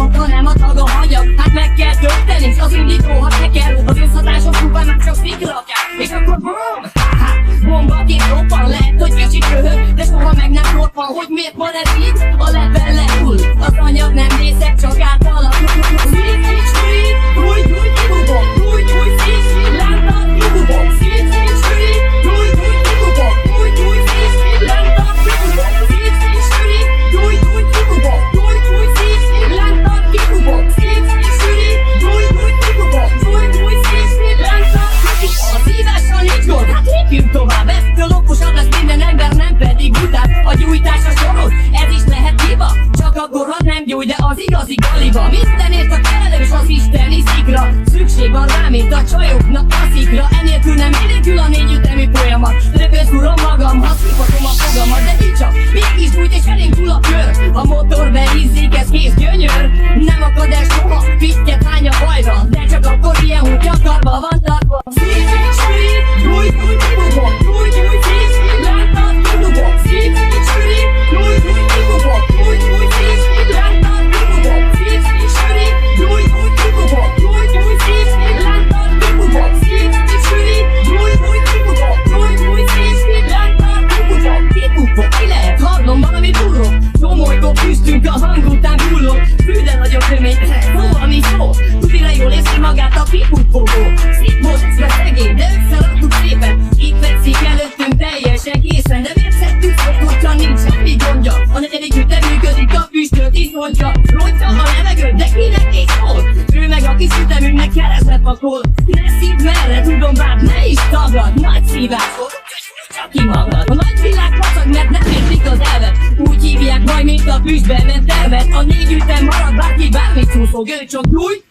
magad, hanem a taga hagyja. Hát meg kell tölteni, az indító, ha teker. Az összhatásos kupán már csak szikrakják. És akkor BOOM! Bombaként roppan, lehet, hogy kicsit köhög, de soha meg nem roppan. Hogy miért van ez így? A level lehull. Az anyag nem részek, csak átalakul. Tovább, ettől okosabb lesz minden ember, nem pedig után. A gyújtás a sorod, ez is lehet hiba. Csak akkor, ha nem gyújt, de az igazi galiba. Mindenért a felelős az isteni szikra. Szükség van rá, mint a csajoknak a szikra. Enélkül nem érjük a négy ütemű folyamat. Rögös urom magam, ha szívhatom a fogamat. De így csak, mégis gyújt és elindul a kör. A motor beizzik, ez kész gyönyör. Nem akad el soha, pittyet hány a bajra. De csak akkor ilyen, hogy a karba van tartva. Küzdünk a hang után hulló, fűde nagyobb remény, szó, ami szó. Tudira jól érzi magát a pipupogó. Szép mozgva szegény, de összeraktuk szépen. Itt vetszik előttünk teljesen készen. De miért szedtük szét, hogyha nincs semmi gondja? A negyedik ütem működik, a füstöt is mondja. Rontja a levegőt, de kinek és hol? Ő meg a kis ütemünknek keresztbe pakol. Ne szívd merre, tudom bár ne is tagad. Nagy szívás volt, csak ki magad. A nagy világ pacag, mert nem értik az elvet. Úgy hívják majd, mint a füstbe ment tervet. A négy ütem marad, bárki bármit szúszog, ő csak gyújt.